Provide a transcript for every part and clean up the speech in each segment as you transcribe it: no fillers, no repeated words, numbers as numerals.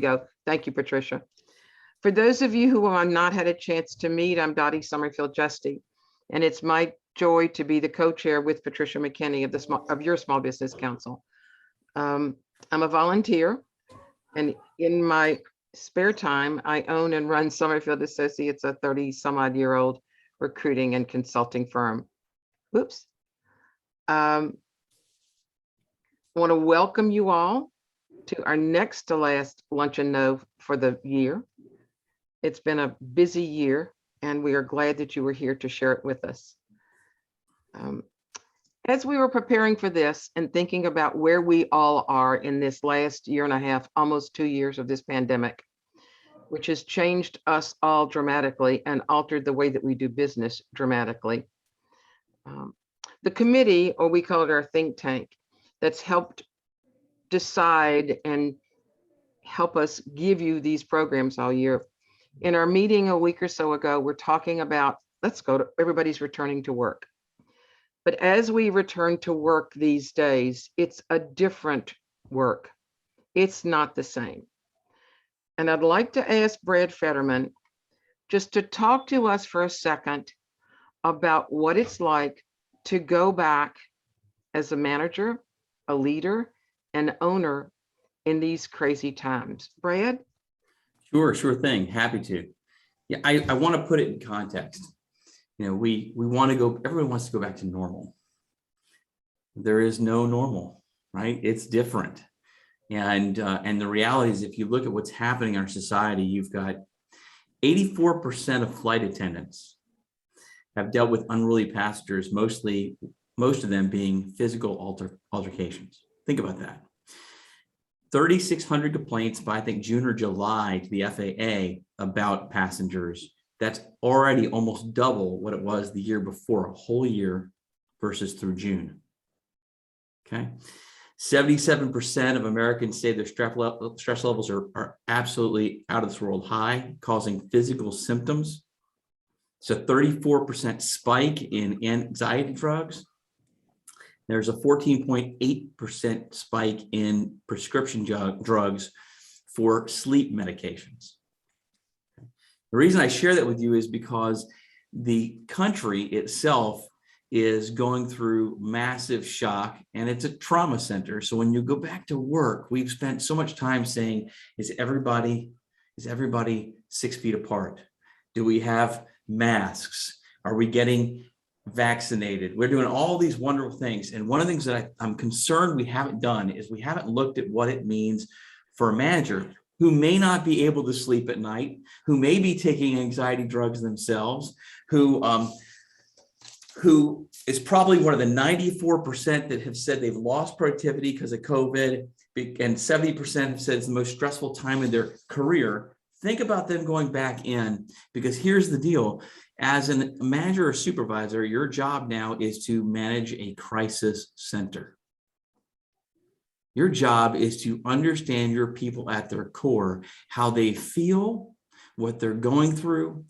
go. Thank you, Patricia. For those of you who have not had a chance to meet, I'm Dottie Summerfield Justy, and it's my joy to be the co-chair with Patricia McKinney of your Small Business Council. I'm a volunteer, and in my spare time, I own and run Summerfield Associates, a 30-some-odd-year-old recruiting and consulting firm. Whoops. I want to welcome you all to our next to last Lunch and Know for the year. It's been a busy year, and we are glad that you were here to share it with us. As we were preparing for this and thinking about where we all are in this last year and a half, almost 2 years of this pandemic, which has changed us all dramatically and altered the way that we do business dramatically. The committee, or we call it our think tank, that's helped decide and help us give you these programs all year. In our meeting a week or so ago, we're talking about, everybody's returning to work. But as we return to work these days, it's a different work. It's not the same. And I'd like to ask Brad Fetterman just to talk to us for a second about what it's like to go back as a manager, a leader, an owner in these crazy times. Brad? Sure thing. Happy to. Yeah, I want to put it in context. You know, we want to go, everyone wants to go back to normal. There is no normal, right? It's different. And the reality is, if you look at what's happening in our society, you've got 84% of flight attendants have dealt with unruly passengers, most of them being physical altercations. Think about that. 3,600 complaints by, I think, June or July to the FAA about passengers. That's already almost double what it was the year before, a whole year versus through June. Okay. 77% of Americans say their stress levels are absolutely out of this world high, causing physical symptoms. It's a 34% spike in anxiety drugs. There's a 14.8% spike in prescription drugs for sleep medications. The reason I share that with you is because the country itself is going through massive shock, and it's a trauma center. So when you go back to work, we've spent so much time saying, is everybody 6 feet apart? Do we have masks? Are we getting vaccinated? We're doing all these wonderful things. And one of the things that I'm concerned we haven't done is we haven't looked at what it means for a manager who may not be able to sleep at night, who may be taking anxiety drugs themselves, who is probably one of the 94% that have said they've lost productivity because of COVID, and 70% have said it's the most stressful time in their career. Think about them going back in, because here's the deal. As a manager or supervisor, your job now is to manage a crisis center. Your job is to understand your people at their core, how they feel, what they're going through.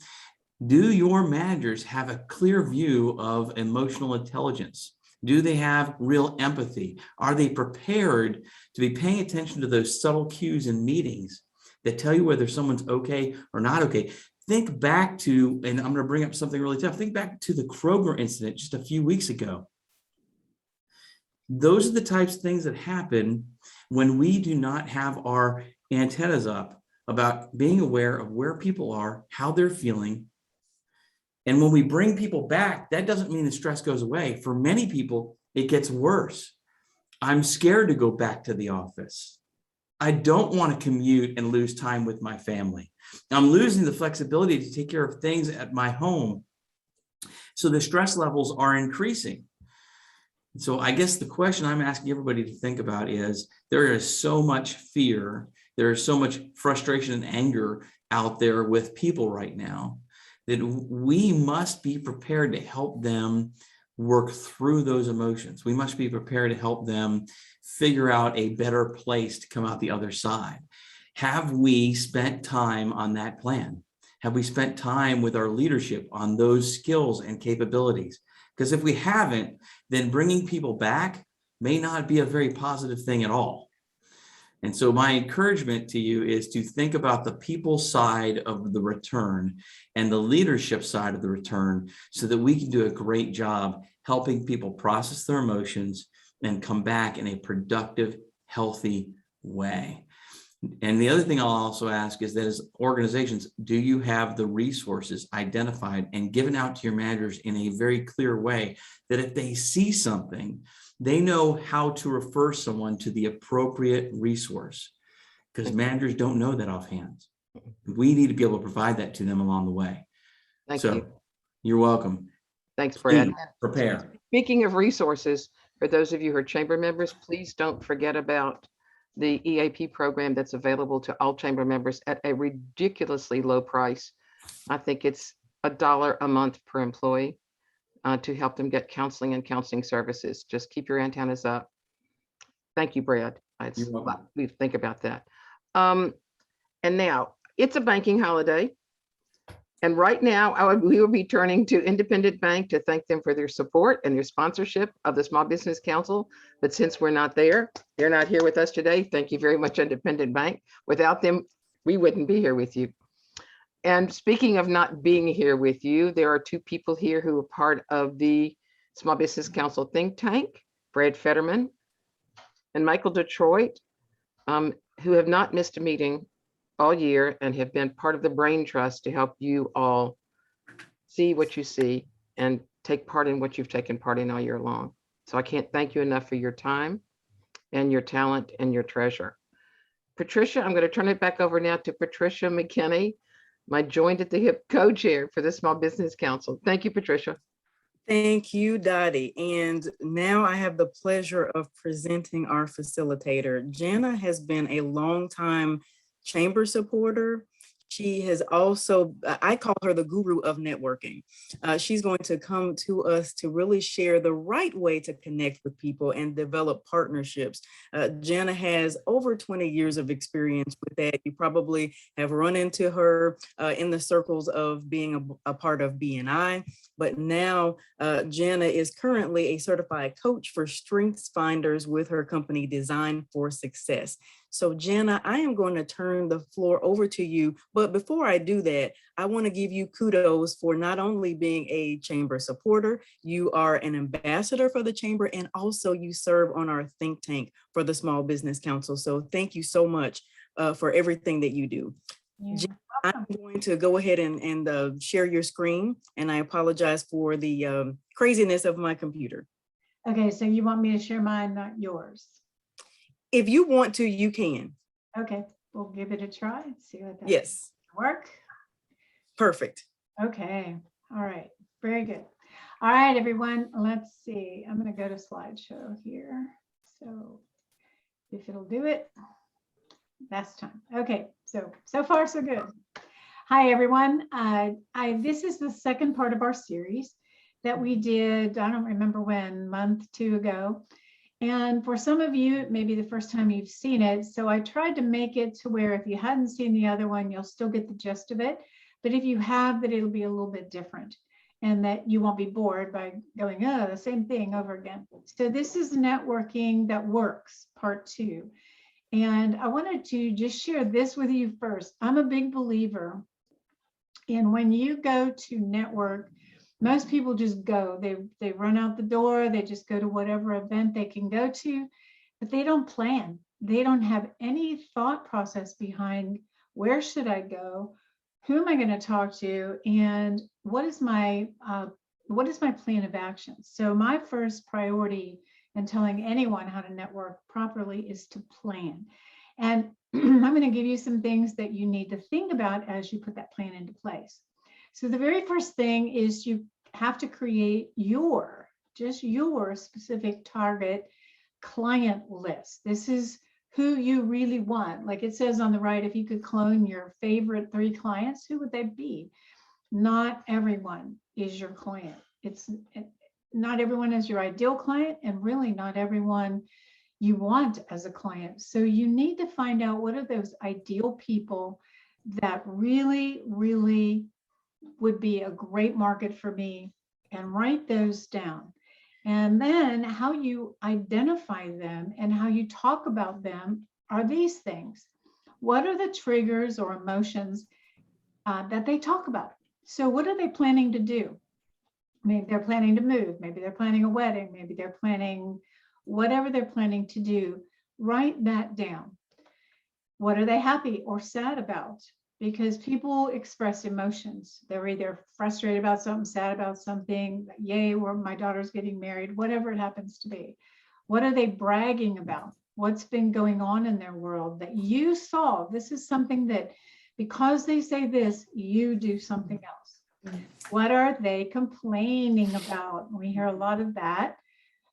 Do your managers have a clear view of emotional intelligence? Do they have real empathy? Are they prepared to be paying attention to those subtle cues in meetings that tell you whether someone's okay or not okay? Think back to, and I'm going to bring up something really tough, think back to the Kroger incident just a few weeks ago. Those are the types of things that happen when we do not have our antennas up about being aware of where people are, how they're feeling. And when we bring people back, that doesn't mean the stress goes away. For many people, it gets worse. I'm scared to go back to the office. I don't want to commute and lose time with my family. I'm losing the flexibility to take care of things at my home. So the stress levels are increasing. So I guess the question I'm asking everybody to think about is, there is so much fear, there is so much frustration and anger out there with people right now, that we must be prepared to help them work through those emotions. We must be prepared to help them figure out a better place to come out the other side. Have we spent time on that plan? Have we spent time with our leadership on those skills and capabilities? Because if we haven't, then bringing people back may not be a very positive thing at all. And so my encouragement to you is to think about the people side of the return and the leadership side of the return so that we can do a great job helping people process their emotions and come back in a productive, healthy way. And the other thing I'll also ask is that as organizations, do you have the resources identified and given out to your managers in a very clear way that if they see something, they know how to refer someone to the appropriate resource? Because managers don't know that offhand. We need to be able to provide that to them along the way. Thank So you. you're welcome. Thanks, Brad. Please prepare. Speaking of resources, for those of you who are chamber members, please don't forget about the EAP program that's available to all chamber members at a ridiculously low price. I think it's $1 a month per employee to help them get counseling and counseling services. Just keep your antennas up. Thank you, Brad. You're welcome. We think about that. And now it's a banking holiday. And right now, we will be turning to Independent Bank to thank them for their support and their sponsorship of the Small Business Council. But since we're not there, they're not here with us today. Thank you very much, Independent Bank. Without them, we wouldn't be here with you. And speaking of not being here with you, there are two people here who are part of the Small Business Council think tank, Brad Fetterman and Michael Detroit, who have not missed a meeting all year and have been part of the brain trust to help you all see what you see and take part in what you've taken part in all year long. So I can't thank you enough for your time and your talent and your treasure. Patricia, I'm going to turn it back over now to Patricia McKinney, my joined at the hip co-chair for the Small Business Council. Thank you, Patricia. Thank you, Dottie. And now I have the pleasure of presenting our facilitator. Jana has been a longtime chamber supporter. She has also, I call her the guru of networking. She's going to come to us to really share the right way to connect with people and develop partnerships. Jana has over 20 years of experience with that. You probably have run into her in the circles of being a part of BNI, but now Jana is currently a certified coach for Strengths Finders with her company Design for Success. So Jana, I am going to turn the floor over to you. But before I do that, I want to give you kudos for not only being a chamber supporter, you are an ambassador for the chamber, and also you serve on our think tank for the Small Business Council. So thank you so much for everything that you do. Jana, I'm going to go ahead and share your screen, and I apologize for the craziness of my computer. Okay, so you want me to share mine, not yours? If you want to, you can. Okay, we'll give it a try. See what that Yes. work. Perfect. Okay, all right, very good. All right, everyone, let's see. I'm going to go to slideshow here. So if it'll do it, that's time. Okay, so far so good. Hi, everyone. This is the second part of our series that we did, I don't remember when, month, 2 ago. And for some of you, it may be the first time you've seen it. So I tried to make it to where if you hadn't seen the other one, you'll still get the gist of it. But if you have, that it'll be a little bit different and that you won't be bored by going, oh, the same thing over again. So this is networking that works, part 2. And I wanted to just share this with you first. I'm a big believer in when you go to network, most people just go, they run out the door, they just go to whatever event they can go to, but they don't plan. They don't have any thought process behind where should I go, who am I going to talk to, and what is my plan of action? So my first priority in telling anyone how to network properly is to plan. And I'm going to give you some things that you need to think about as you put that plan into place. So the very first thing is you have to create just your specific target client list. This is who you really want. Like it says on the right, if you could clone your favorite 3 clients, who would they be? Not everyone is your client. Not everyone is your ideal client, and really not everyone you want as a client. So you need to find out what are those ideal people that really, really would be a great market for me, and write those down. And then how you identify them and how you talk about them are these things. What are the triggers or emotions that they talk about? So what are they planning to do? Maybe they're planning to move. Maybe they're planning a wedding. Maybe they're planning whatever they're planning to do. Write that down. What are they happy or sad about? Because people express emotions. They're either frustrated about something, sad about something, yay, or my daughter's getting married, whatever it happens to be. What are they bragging about? What's been going on in their world that you saw? This is something that, because they say this, you do something else. What are they complaining about? We hear a lot of that.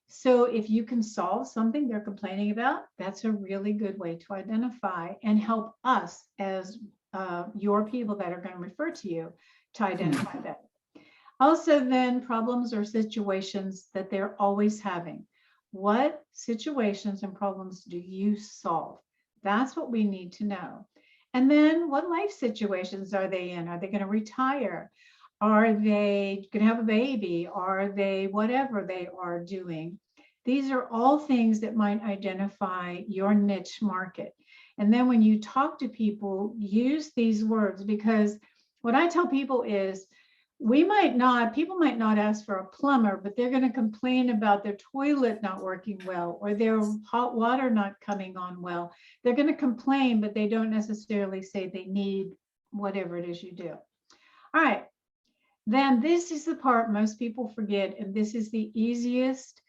So if you can solve something they're complaining about, that's a really good way to identify and help us as your people that are going to refer to you to identify that. Also, then problems or situations that they're always having. What situations and problems do you solve? That's what we need to know. And then what life situations are they in? Are they going to retire? Are they going to have a baby? Are they whatever they are doing? These are all things that might identify your niche market. And then when you talk to people, use these words, because what I tell people is people might not ask for a plumber, but they're going to complain about their toilet not working well or their hot water not coming on well. They're going to complain, but they don't necessarily say they need whatever it is you do. All right. Then this is the part most people forget, and this is the easiest,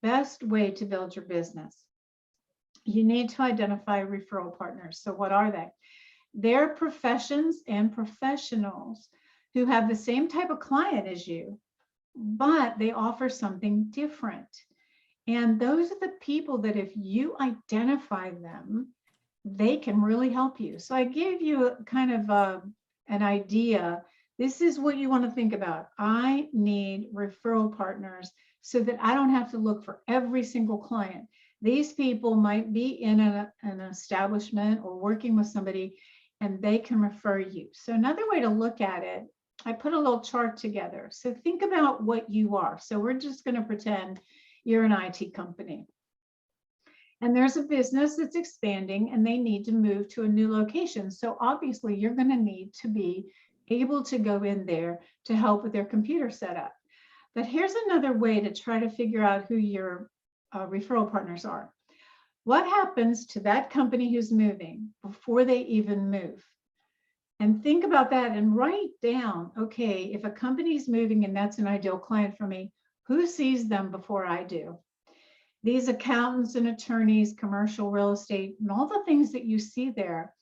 best way to build your business. You need to identify referral partners. So what are they? They're professions and professionals who have the same type of client as you, but they offer something different. And those are the people that if you identify them, they can really help you. So I gave you a kind of an idea. This is what you want to think about. I need referral partners so that I don't have to look for every single client. These people might be in an establishment or working with somebody, and they can refer you. So another way to look at it, I put a little chart together. So think about what you are. So we're just going to pretend you're an IT company. And there's a business that's expanding and they need to move to a new location. So obviously you're going to need to be able to go in there to help with their computer setup. But here's another way to try to figure out who your referral partners are. What happens to that company who's moving before they even move? And think about that and write down, okay, if a company's moving and that's an ideal client for me, who sees them before I do? These accountants and attorneys, commercial real estate, and all the things that you see there,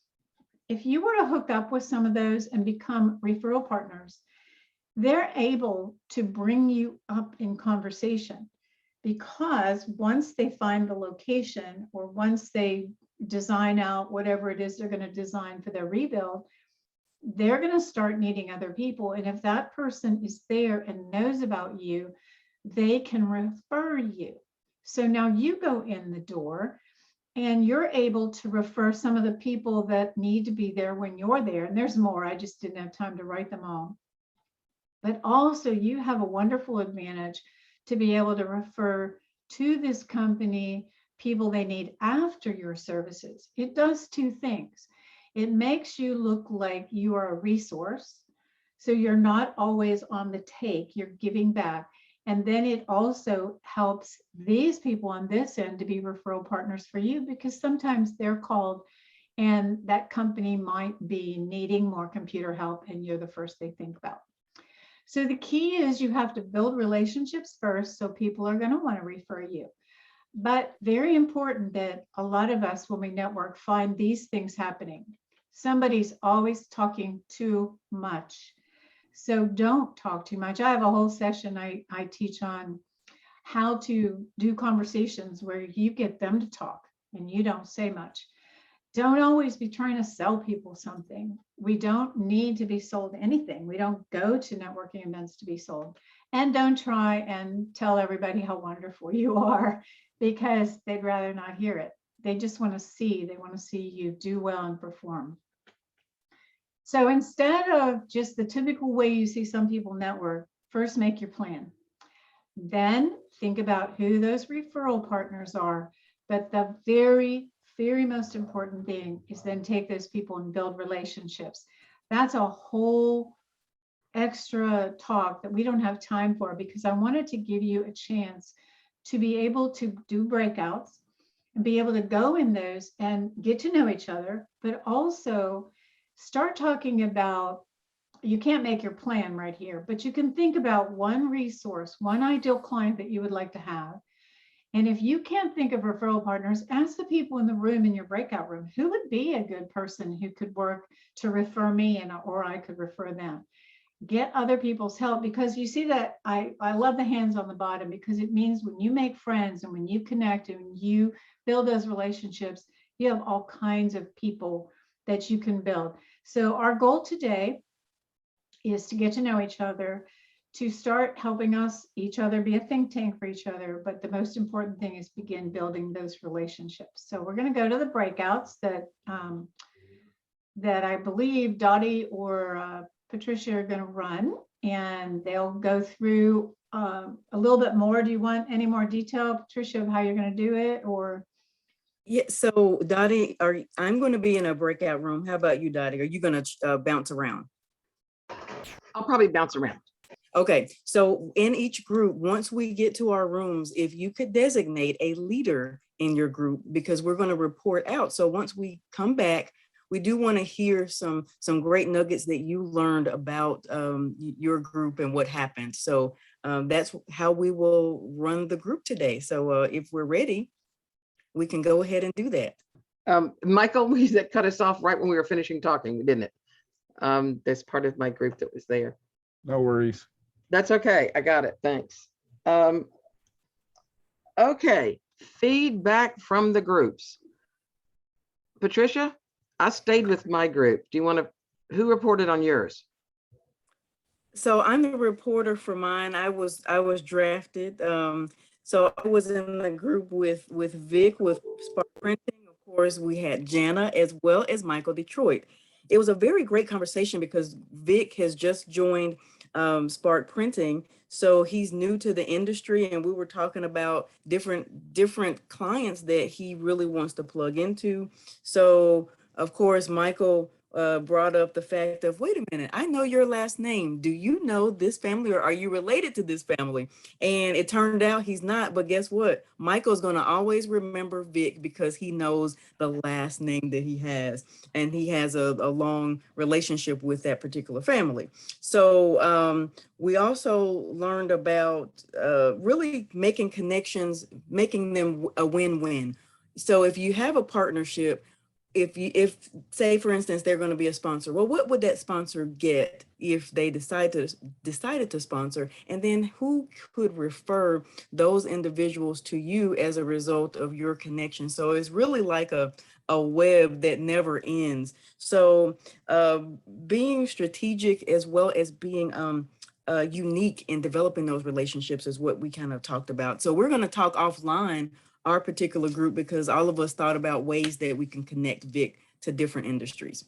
if you were to hook up with some of those and become referral partners, they're able to bring you up in conversation, because once they find the location or once they design out whatever it is they're going to design for their rebuild, they're going to start needing other people. And if that person is there and knows about you, they can refer you. So now you go in the door and you're able to refer some of the people that need to be there when you're there. And there's more, I just didn't have time to write them all. But also you have a wonderful advantage to be able to refer to this company people they need after your services. It does two things. It makes you look like you are a resource. So you're not always on the take, you're giving back. And then it also helps these people on this end to be referral partners for you, because sometimes they're called and that company might be needing more computer help and you're the first they think about. So the key is you have to build relationships first, so people are going to want to refer you. But very important that a lot of us, when we network, find these things happening. Somebody's always talking too much. So don't talk too much. I have a whole session I teach on how to do conversations where you get them to talk and you don't say much. Don't always be trying to sell people something. We don't need to be sold anything. We don't go to networking events to be sold. And don't try and tell everybody how wonderful you are, because they'd rather not hear it. They just want to see, they want to see you do well and perform. So instead of just the typical way you see some people network, first make your plan. Then think about who those referral partners are. But the very very most important thing is then take those people and build relationships. That's a whole extra talk that we don't have time for, because I wanted to give you a chance to be able to do breakouts and be able to go in those and get to know each other, but also start talking about, you can't make your plan right here, but you can think about one resource, one ideal client that you would like to have. And if you can't think of referral partners, ask the people in the room, in your breakout room, who would be a good person who could work to refer me, and or I could refer them. Get other people's help, because you see that I love the hands on the bottom, because it means when you make friends and when you connect and you build those relationships, you have all kinds of people that you can build. So our goal today is to get to know each other, to start helping us each other be a think tank for each other. But the most important thing is begin building those relationships. So we're going to go to the breakouts that that I believe Dottie or Patricia are going to run, and they'll go through a little bit more. Do you want any more detail, Patricia, of how you're going to do it? Or Yeah, so Dottie, I'm going to be in a breakout room. How about you, Dottie? Are you going to bounce around? I'll probably bounce around. Okay, so in each group, once we get to our rooms, if you could designate a leader in your group, because we're going to report out. So once we come back, we do want to hear some great nuggets that you learned about your group and what happened. So that's how we will run the group today. So if we're ready, we can go ahead and do that. Michael, that cut us off right when we were finishing talking, didn't it? That's part of my group that was there. No worries. That's okay. I got it. Thanks. Okay. Feedback from the groups. Patricia, I stayed with my group. Do you want to, who reported on yours? So I'm the reporter for mine. I was drafted. So I was in the group with Vic, with Spark Printing. Of course, we had Jana as well as Michael Detroit. It was a very great conversation because Vic has just joined Spark Printing. So he's new to the industry, and we were talking about different clients that he really wants to plug into. So of course, Michael brought up the fact of, wait a minute, I know your last name. Do you know this family, or are you related to this family? And it turned out he's not, but guess what? Michael's going to always remember Vic because he knows the last name that he has, and he has a long relationship with that particular family. So we also learned about really making connections, making them a win-win. So if you have a partnership, if say for instance they're going to be a sponsor, well, what would that sponsor get if they decided to sponsor, and then who could refer those individuals to you as a result of your connection? So it's really like a web that never ends. So being strategic as well as being unique in developing those relationships is what we kind of talked about. So we're going to talk offline, our particular group, because all of us thought about ways that we can connect Vic to different industries.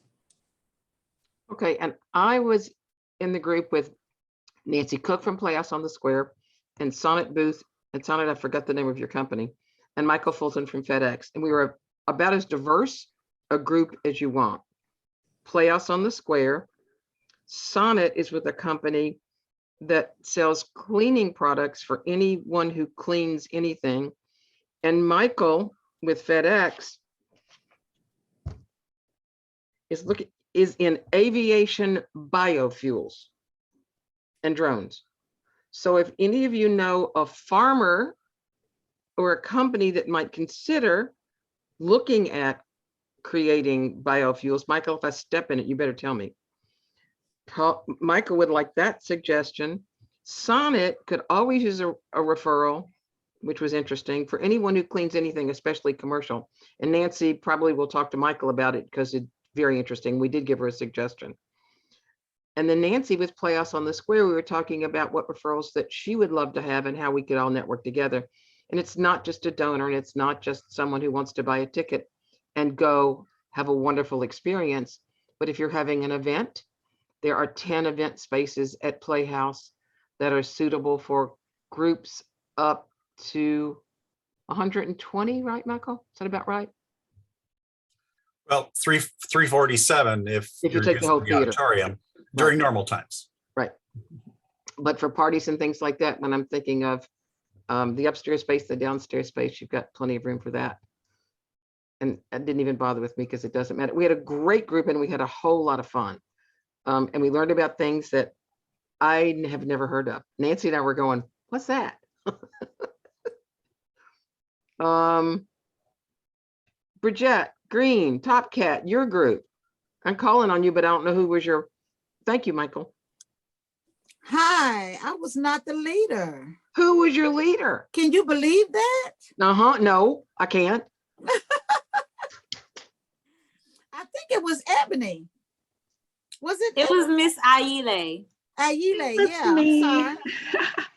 Okay, and I was in the group with Nancy Cook from Playhouse on the Square, and Sonnet Booth, and Sonnet, I forgot the name of your company, and Michael Fulton from FedEx. And we were about as diverse a group as you want. Playhouse on the Square. Sonnet is with a company that sells cleaning products for anyone who cleans anything. And Michael with FedEx is in aviation biofuels and drones. So if any of you know a farmer or a company that might consider looking at creating biofuels, Michael, if I step in it, you better tell me. Michael would like that suggestion. Sonnet could always use a referral, which was interesting, for anyone who cleans anything, especially commercial. And Nancy probably will talk to Michael about it because it's very interesting. We did give her a suggestion. And then Nancy with Playhouse on the Square, we were talking about what referrals that she would love to have and how we could all network together. And it's not just a donor, and it's not just someone who wants to buy a ticket and go have a wonderful experience. But if you're having an event, there are 10 event spaces at Playhouse that are suitable for groups up to 120, right, Michael? Is that about right? Well, 347 if you you're take the whole using the theater. auditorium during normal times. Right. But for parties and things like that, when I'm thinking of the upstairs space, the downstairs space, you've got plenty of room for that. And it didn't even bother with me because it doesn't matter. We had a great group and we had a whole lot of fun. And we learned about things that I have never heard of. Nancy and I were going, what's that? Bridget Green, Top Cat, your group. I'm calling on you, but I don't know who was your, thank you, Michael. Hi, I was not the leader. Who was your leader? Can you believe that? No, I can't. I think it was Ebony. Was it? It was Miss Aile. Ayile, That's yeah, me. I'm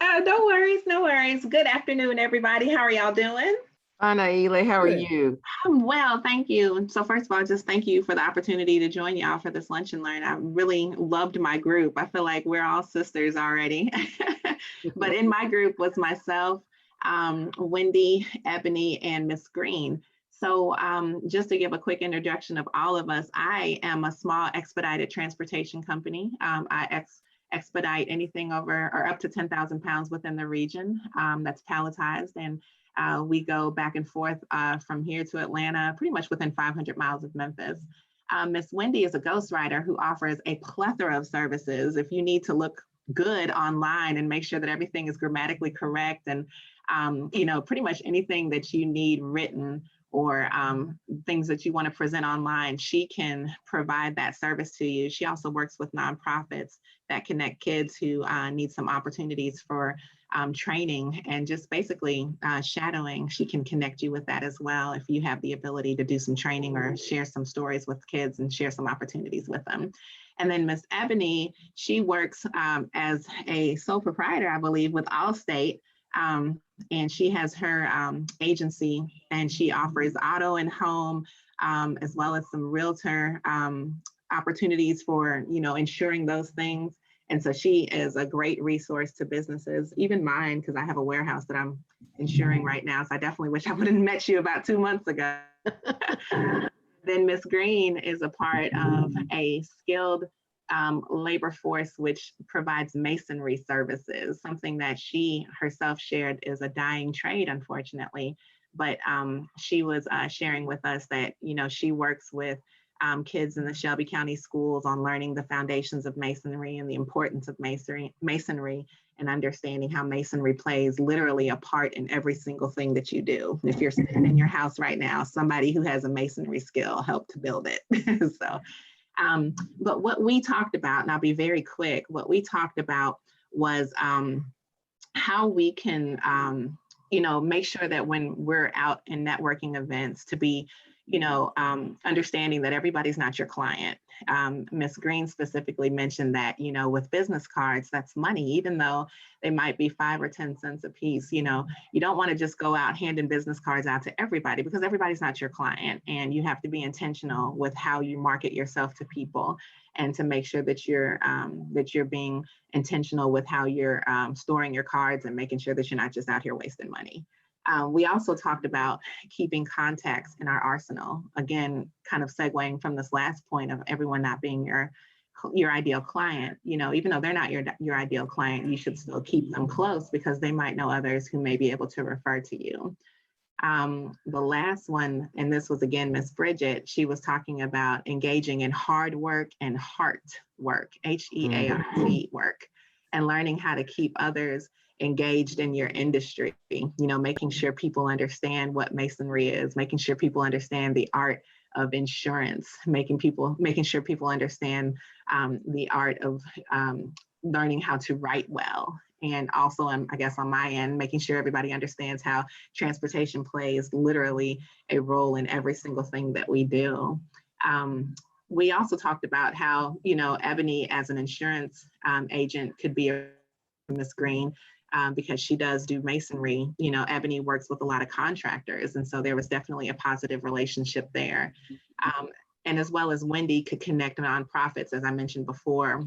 sorry. No worries, no worries. Good afternoon, everybody. How are y'all doing? Anna Ely, how are Good. you? I'm well, thank you. So first of all, just thank you for the opportunity to join y'all for this lunch and learn. I really loved my group. I feel like we're all sisters already. But in my group was myself, Wendy, Ebony, and Miss Green. So just to give a quick introduction of all of us, I am a small expedited transportation company. I expedite anything over or up to 10,000 pounds within the region that's palletized. And we go back and forth from here to Atlanta, pretty much within 500 miles of Memphis. Miss Wendy is a ghostwriter who offers a plethora of services. If you need to look good online and make sure that everything is grammatically correct and, pretty much anything that you need written or things that you want to present online, she can provide that service to you. She also works with nonprofits that connect kids who need some opportunities for training and just basically shadowing. She can connect you with that as well if you have the ability to do some training or share some stories with kids and share some opportunities with them. And then Miss Ebony, she works as a sole proprietor, I believe, with Allstate. And she has her agency and she offers auto and home, as well as some realtor opportunities for, insuring those things. And so she is a great resource to businesses, even mine, because I have a warehouse that I'm insuring right now. So I definitely wish I would have met you about 2 months ago. Then Miss Green is a part of a skilled labor force, which provides masonry services, something that she herself shared is a dying trade, unfortunately. But she was sharing with us that, she works with kids in the Shelby County schools on learning the foundations of masonry and the importance of masonry and understanding how masonry plays literally a part in every single thing that you do. If you're sitting in your house right now, somebody who has a masonry skill helped to build it. So, but what we talked about, and I'll be very quick, what we talked about was how we can, make sure that when we're out in networking events to be, understanding that everybody's not your client. Ms. Green specifically mentioned that, with business cards, that's money, even though they might be 5 or 10 cents a piece. You don't want to just go out handing business cards out to everybody because everybody's not your client. And you have to be intentional with how you market yourself to people and to make sure that you're being intentional with how you're storing your cards and making sure that you're not just out here wasting money. We also talked about keeping contacts in our arsenal. Again, kind of segueing from this last point of everyone not being your ideal client. Even though they're not your ideal client, you should still keep them close because they might know others who may be able to refer to you. The last one, and this was again Miss Bridget, she was talking about engaging in hard work and heart work, HEART work, and learning how to keep others engaged in your industry, making sure people understand what masonry is, making sure people understand the art of insurance, making sure people understand the art of learning how to write well. And also, I guess on my end, making sure everybody understands how transportation plays literally a role in every single thing that we do. We also talked about how, Ebony as an insurance agent could be a Miss Green, because she does do masonry. Ebony works with a lot of contractors. And so there was definitely a positive relationship there. And as well as Wendy could connect nonprofits, as I mentioned before,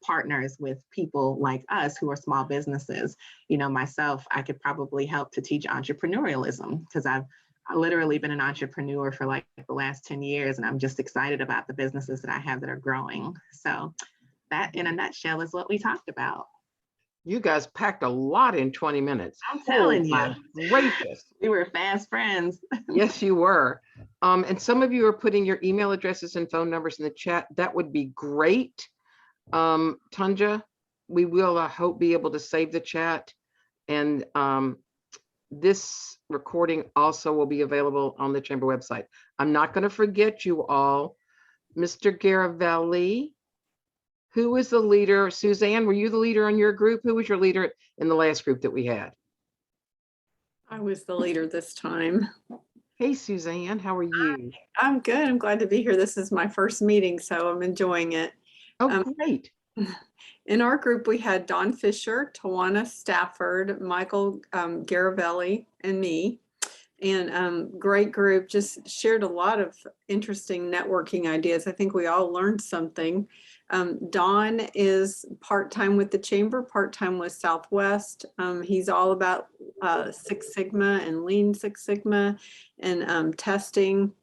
partners with people like us who are small businesses. Myself, I could probably help to teach entrepreneurialism because I've literally been an entrepreneur for like the last 10 years, and I'm just excited about the businesses that I have that are growing. So that in a nutshell is what we talked about. You guys packed a lot in 20 minutes. I'm telling my you. gracious. We were fast friends. Yes, you were. And some of you are putting your email addresses and phone numbers in the chat. That would be great. Tanja, we will, I hope, be able to save the chat. And this recording also will be available on the chamber website. I'm not going to forget you all. Mr. Garavelli, who was the leader? Suzanne, were you the leader in your group? Who was your leader in the last group that we had? I was the leader this time. Hey, Suzanne, how are you? I'm good. I'm glad to be here. This is my first meeting, so I'm enjoying it. Oh, great. In our group, we had Dawn Fisher, Tawana Stafford, Michael Garavelli, and me. And great group, just shared a lot of interesting networking ideas. I think we all learned something. Don is part-time with the chamber, part-time with Southwest. He's all about Six Sigma and Lean Six Sigma and testing.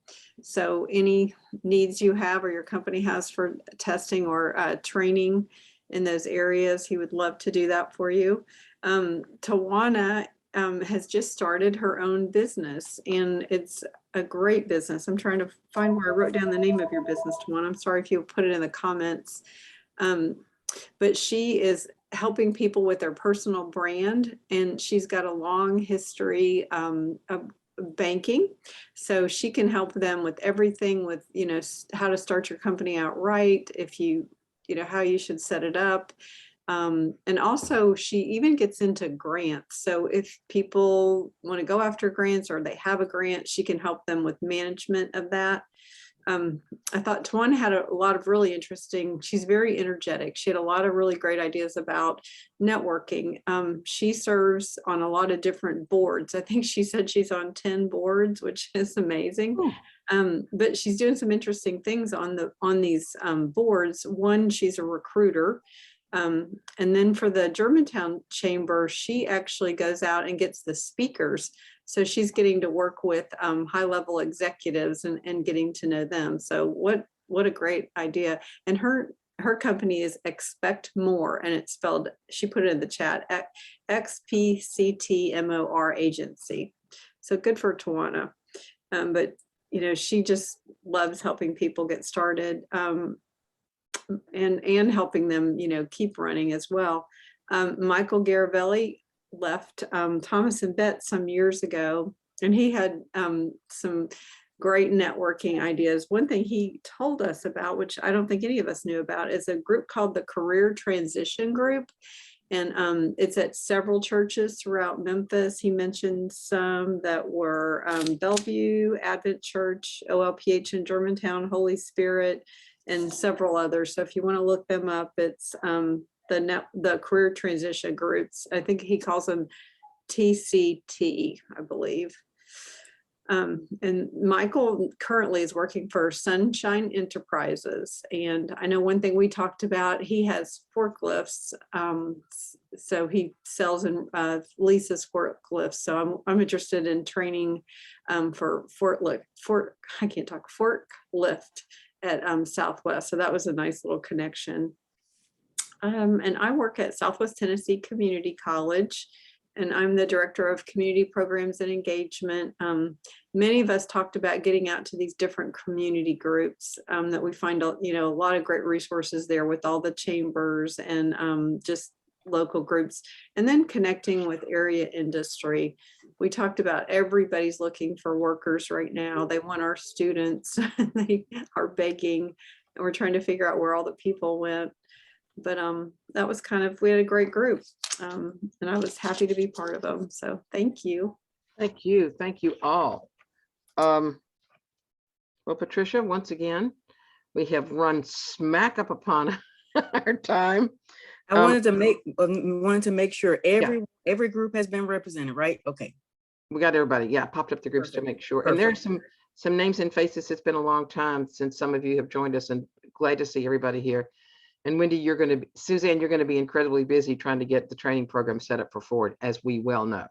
So any needs you have or your company has for testing or training in those areas, he would love to do that for you. Tawana has just started her own business, and it's a great business. I'm trying to find where I wrote down the name of your business, Tawana. I'm sorry if you'll put it in the comments. But she is helping people with their personal brand, and she's got a long history of banking. So she can help them with everything with, you know, how to start your company out right, if you know, how you should set it up. And also she even gets into grants. So if people want to go after grants or they have a grant, she can help them with management of that. I thought Tawana had a lot of really interesting, she's very energetic. She had a lot of really great ideas about networking. She serves on a lot of different boards. I think she said she's on 10 boards, which is amazing. But she's doing some interesting things on these boards. One, she's a recruiter. And then for the Germantown Chamber, she actually goes out and gets the speakers. So she's getting to work with high-level executives and getting to know them. So what a great idea. And her company is Expect More, and it's spelled, she put it in the chat, XPCTMOR agency. So good for Tawana. But you know, she just loves helping people get started. And helping them, you know, keep running as well. Michael Garavelli left Thomas and Bet some years ago, and he had some great networking ideas. One thing he told us about, which I don't think any of us knew about, is a group called the Career Transition Group. And it's at several churches throughout Memphis. He mentioned some that were Bellevue, Advent Church, OLPH in Germantown, Holy Spirit, and several others. So if you want to look them up, it's the career transition groups. I think he calls them TCT, I believe. And Michael currently is working for Sunshine Enterprises. And I know one thing we talked about, he has forklifts. So he sells and leases forklifts. So I'm interested in training for forklift at Southwest. So that was a nice little connection. And I work at Southwest Tennessee Community College, and I'm the director of community programs and engagement. Many of us talked about getting out to these different community groups that we find, you know, a lot of great resources there with all the chambers and just local groups, and then connecting with area industry. We talked about everybody's looking for workers right now. They want our students, they are begging, and we're trying to figure out where all the people went. But that was kind of, we had a great group, and I was happy to be part of them. So thank you. Thank you. Thank you all. Well, Patricia, once again, we have run smack up upon our time. I wanted to make sure every group has been represented, right? Okay. We got everybody. Yeah, popped up the groups to make sure. And there are some names and faces. It's been a long time since some of you have joined us, and glad to see everybody here. And Wendy, Suzanne, you're going to be incredibly busy trying to get the training program set up for Ford, as we well know.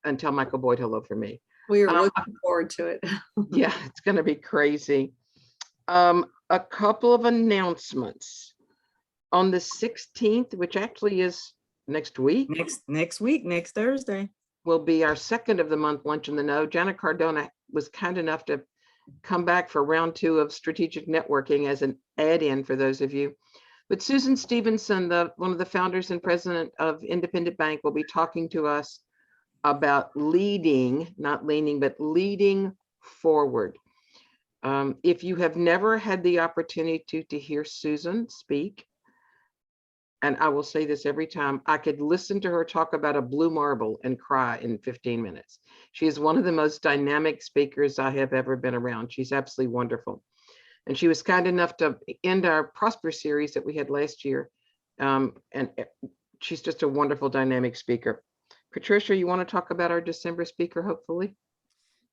And tell Michael Boyd hello for me. We are looking forward to it. Yeah, it's going to be crazy. A couple of announcements. On the 16th, which actually is next week, Next week, next Thursday. will be our second of the month Lunch in the Know. Jana Cardona was kind enough to come back for round 2 of strategic networking as an add-in for those of you. But Susan Stevenson, one of the founders and president of Independent Bank, will be talking to us about leading, not leaning, but leading forward. If you have never had the opportunity to hear Susan speak, and I will say this every time, I could listen to her talk about a blue marble and cry in 15 minutes. She is one of the most dynamic speakers I have ever been around. She's absolutely wonderful. And she was kind enough to end our Prosper series that we had last year. And she's just a wonderful dynamic speaker. Patricia, you want to talk about our December speaker, hopefully?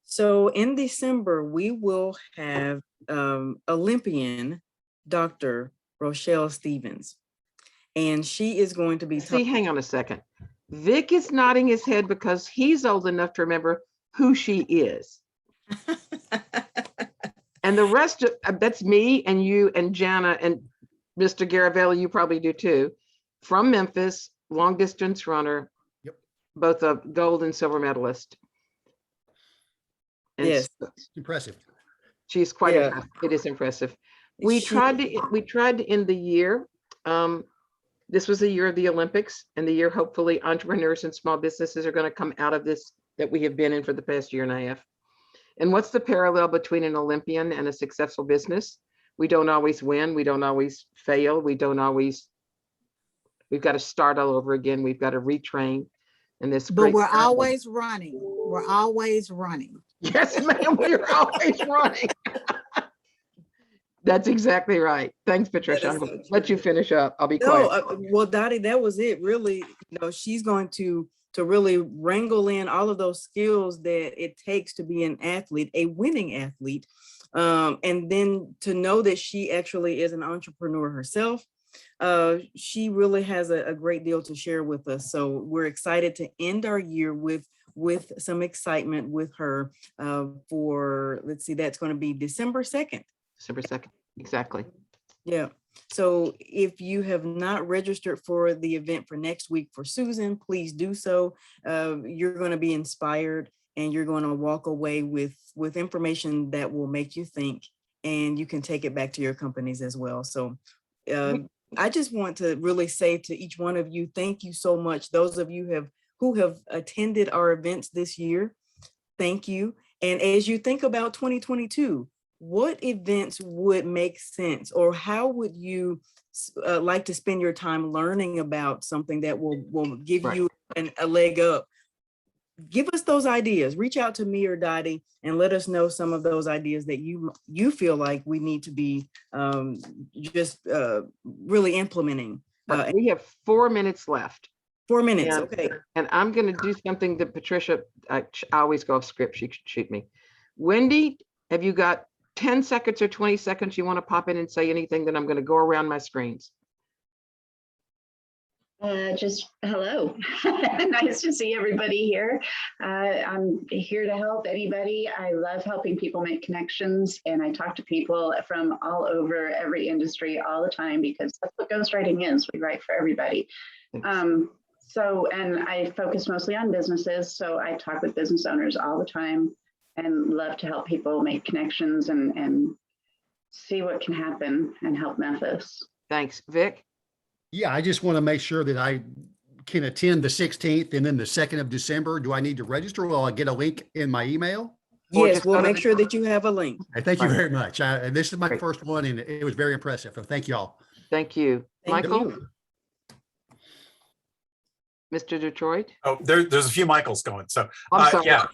So in December, we will have Olympian Dr. Rochelle Stevens. And she is going to be See, hang on a second. Vic is nodding his head because he's old enough to remember who she is. And the rest of that's me and you and Jana and Mr. Garavelli, you probably do too. From Memphis, long distance runner, Yep. Both a gold and silver medalist. And Yes. Impressive. she's quite Yeah. impressive. It is impressive. We She- tried to end the year. This was the year of the Olympics, and the year hopefully entrepreneurs and small businesses are going to come out of this that we have been in for the past year and a half. And what's the parallel between an Olympian and a successful business? We don't always win. We don't always fail. We've got to start all over again. We've got to retrain. And this But great we're parallel- always running. We're always running. Yes, ma'am, we're always running. That's exactly right. Thanks, Patricia. is I'm so gonna let you finish up. I'll be No, quiet. well, Dottie, that was it. Really, she's going to really wrangle in all of those skills that it takes to be an athlete, a winning athlete, and then to know that she actually is an entrepreneur herself. She really has a great deal to share with us. So we're excited to end our year with some excitement with her for, let's see, that's going to be December 2nd. December 2nd, exactly. Yeah. So if you have not registered for the event for next week for Susan, please do so. You're going to be inspired and you're going to walk away with information that will make you think, and you can take it back to your companies as well. So I just want to really say to each one of you, thank you so much. Those of you who have attended our events this year, thank you. And as you think about 2022, what events would make sense, or how would you like to spend your time learning about something that will give Right. you a leg up? Give us those ideas. Reach out to me or Dottie and let us know some of those ideas that you feel like we need to be really implementing. We have 4 minutes left. 4 minutes, And- okay. And I'm going to do something that Patricia, I always go off script. She should shoot me. Wendy, have you got 10 seconds or 20 seconds? You want to pop in and say anything? Then I'm going to go around my screens. Just hello. Nice to see everybody here. I'm here to help anybody. I love helping people make connections, and I talk to people from all over every industry all the time because that's what ghostwriting is. We write for everybody. Thanks. And I focus mostly on businesses, so I talk with business owners all the time and love to help people make connections and see what can happen and help Memphis. Thanks. Vic? Yeah, I just want to make sure that I can attend the 16th and then the 2nd of December. Do I need to register? Will I get a link in my email? Or Yes, just we'll go to make the- sure that you have a link. Thank you Right. very much. And this is my Great. first one, and it was very impressive. So thank you all. Thank you. Thank Michael? you. Mr. Detroit? Oh, there's a few Michaels going. So I'm sorry. yeah,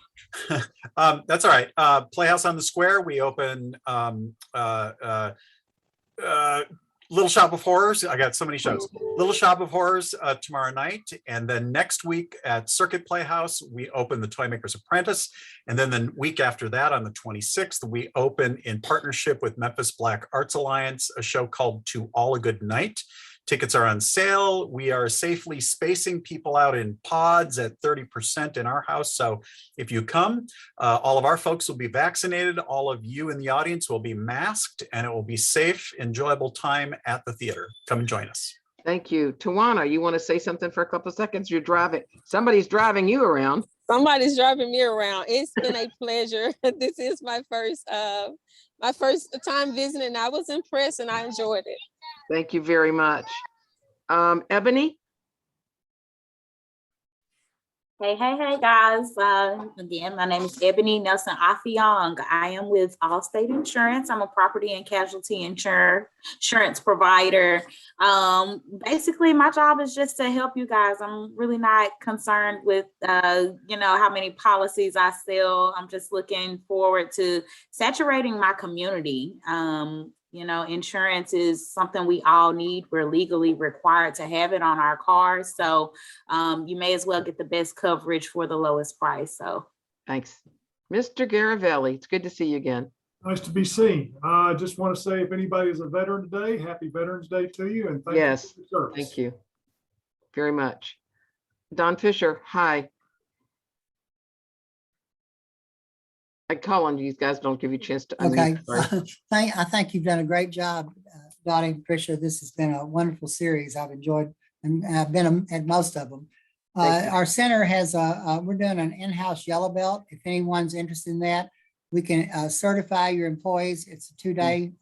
that's all right. Playhouse on the Square. We open Little Shop of Horrors. I got so many shows. Little Shop of Horrors tomorrow night, and then next week at Circuit Playhouse we open the Toymaker's Apprentice, and then the week after that on the 26th we open in partnership with Memphis Black Arts Alliance a show called To All a Good Night. Tickets are on sale. We are safely spacing people out in pods at 30% in our house. So if you come, all of our folks will be vaccinated. All of you in the audience will be masked, and it will be safe, enjoyable time at the theater. Come and join us. Thank you. Tawana, you want to say something for a couple of seconds? You're driving. Somebody's driving you around. Somebody's driving me around. It's been a pleasure. This is my first time visiting. I was impressed and I enjoyed it. Thank you very much. Ebony? Hey guys. Again, my name is Ebony Nelson Affiong. I am with Allstate Insurance. I'm a property and casualty insurance provider. Basically, my job is just to help you guys. I'm really not concerned with, how many policies I sell. I'm just looking forward to saturating my community. Insurance is something we all need. We're legally required to have it on our cars. So you may as well get the best coverage for the lowest price. So Thanks. Mr. Garavelli, it's good to see you again. Nice to be seen. I just want to say, if anybody is a veteran today, happy Veterans Day to you, and thank you Yes, for your service. thank you very much. Don Fisher, hi. I call on you guys, don't give you a chance to Okay, unmute. I think you've done a great job, Dottie and Tricia. This has been a wonderful series. I've enjoyed, and I've been at most of them. Our center has we're doing an in-house yellow belt. If anyone's interested in that, we can certify your employees. It's a 2-day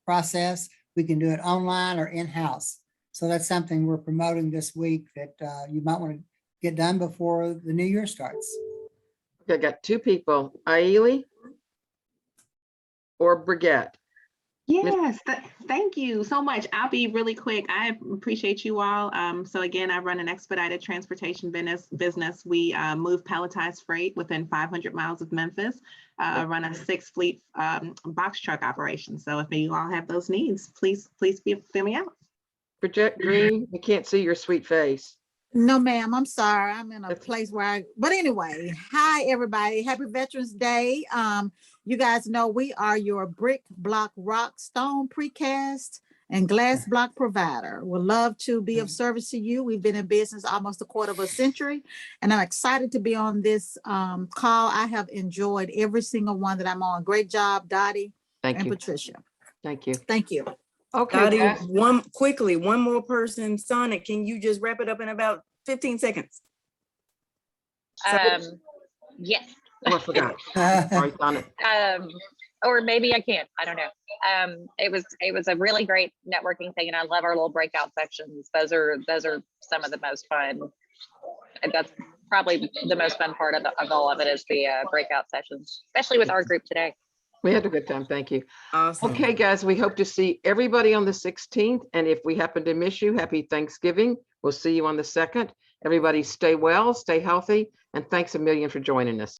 process. We can do it online or in-house. So that's something we're promoting this week that you might want to get done before the new year starts. I got two people, Ailey or Brigette. Yes, thank you so much. I'll be really quick. I appreciate you all. So again, I run an expedited transportation business. We move palletized freight within 500 miles of Memphis. I run a 6-fleet box truck operation. So if you all have those needs, please fill me out. Brigette Green, we can't see your sweet face. No, ma'am, I'm sorry. I'm in a place where but anyway, hi, everybody. Happy Veterans Day. You guys know we are your brick, block, rock, stone, precast, and glass block provider. We'd love to be of service to you. We've been in business almost a quarter of a century, and I'm excited to be on this call. I have enjoyed every single one that I'm on. Great job, Dottie and Patricia. Thank you. Thank you. Okay, Dottie, guys. one more person. Sonic, can you just wrap it up in about 15 seconds? Yes. Oh, I forgot. Sorry, Sonic. Or maybe I can't. I don't know. It was a really great networking thing, and I love our little breakout sections. Those are some of the most fun. That's probably the most fun part of all of it is the breakout sessions, especially with our group today. We had a good time. Thank you. Awesome. Okay, guys, we hope to see everybody on the 16th. And if we happen to miss you, happy Thanksgiving. We'll see you on the 2nd. Everybody stay well, stay healthy, and thanks a million for joining us.